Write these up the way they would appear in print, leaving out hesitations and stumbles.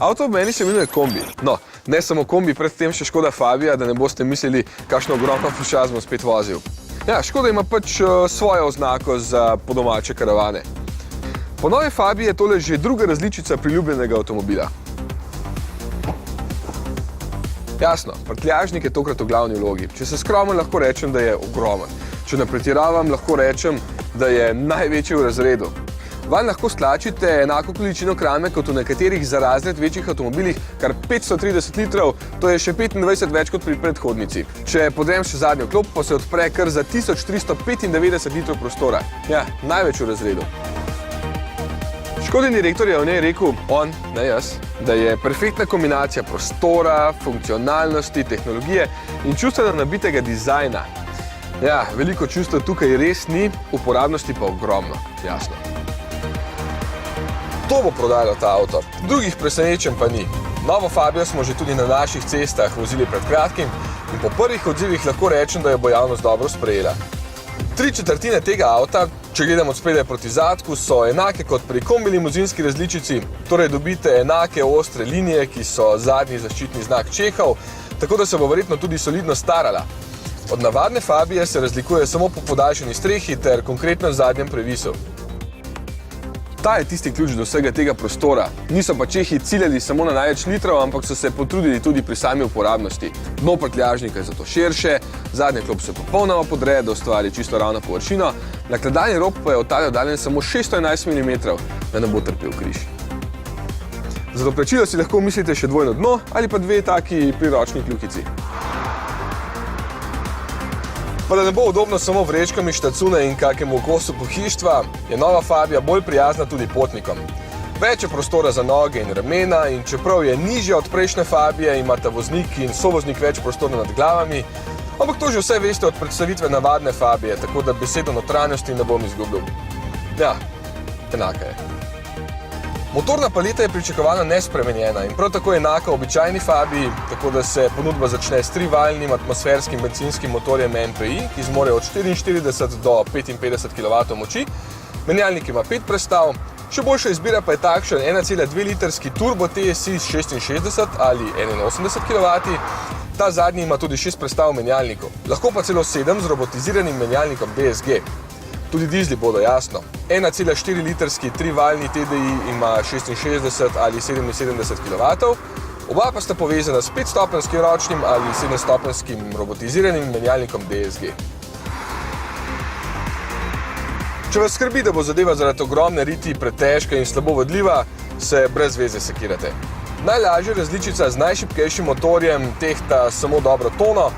Avto v meni se imenuje kombi. No, ne samo kombi, predtem še Škoda Fabia, da ne boste mislili, kakšno ogromno fušaz bom spet vozil. Ja, Škoda ima pač svojo oznako za po domače karavane. Po novi Fabiji je tole že druga različica priljubljenega avtomobila. Jasno, prtljažnik je tokrat v glavni vlogi. Če se skromen, lahko rečem, da je ogromen. Če ne pretiravam, lahko rečem, da je največji v razredu. Vanj lahko stlačite enako količino krame kot v nekaterih za razred večjih avtomobilih, kar 530 litrov, to je še 25 več kot pri predhodnici. Če podrem še zadnjo klop, pa se odpre kar za 1395 litrov prostora. Ja, največ v razredu. Škodin direktor je o njej rekel, on, ne jaz, da je perfektna kombinacija prostora, funkcionalnosti, tehnologije in čustveno nabitega dizajna. Ja, veliko čustev tukaj res ni, uporabnosti pa ogromno, jasno. To bo prodajalo ta avto, drugih presenečenj pa ni. Novo Fabio smo že tudi na naših cestah vozili pred kratkim in po prvih odzivih lahko rečem, da jo bo javnost dobro sprejela. 3/4 tega avta, če gledamo od spredaj proti zadku, so enake kot pri kombi limuzinski različici, torej dobite enake ostre linije, ki so zadnji zaščitni znak Čehov, tako da se bo verjetno tudi solidno starala. Od navadne Fabije se razlikuje samo po podaljšani strehi ter konkretno zadnjem previsu. Ta je tisti ključ do vsega tega prostora. Niso pa Čehi ciljali samo na največ litrov, ampak so se potrudili tudi pri sami uporabnosti. Dno prtljažnika je zato širše, zadnja klop se popolnoma podre, da ustvari čisto ravno površino, nakladalni rob pa je od tal oddaljen samo 611 mm, da ne bo trpel križ. Za doplačilo si lahko mislite še dvojno dno ali pa dve taki priročni kljukici. Pa da ne bo udobno samo vrečkami štacune in kakemu kosu pohištva, je nova Fabia bolj prijazna tudi potnikom. Več je prostora za noge in ramena in čeprav je nižja od prejšnje Fabije, imata voznik in sovoznik več prostora nad glavami, ampak to že vse veste od predstavitve navadne Fabije, tako da besedo notranjosti ne bom izgubil. Ja, enaka je. Motorna paleta je pričakovana nespremenjena in prav tako enaka običajni Fabiji, tako da se ponudba začne s trivaljnim atmosferskim benzinskim motorjem MPI, ki zmore od 44 do 55 kW moči, menjalnik ima 5 prestav, še boljša izbira pa je takšen 1,2 litrski turbo TSI 66 ali 81 kW, ta zadnji ima tudi 6 prestav menjalnikov, lahko pa celo 7 z robotiziranim menjalnikom DSG. Tudi dizli bodo, jasno. 1,4 litrski trivaljni TDI ima 66 ali 77 kW, oba pa sta povezana s 5-stopenskim ročnim ali 7-stopenskim robotiziranim menjalnikom DSG. Če vas skrbi, da bo zadeva zaradi ogromne riti pretežka in slabo vodljiva, se brez veze sekirate. Najlažja različica z najšibkejšim motorjem tehta samo dobro tono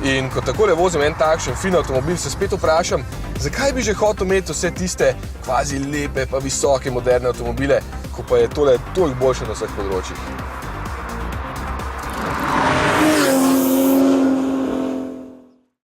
in ko takole vozim en takšen fin avtomobil, se spet vprašam, zakaj bi že hotel imeti vse tiste kvazi lepe pa visoke moderne avtomobile, ko pa je tole toliko boljše na vseh področjih.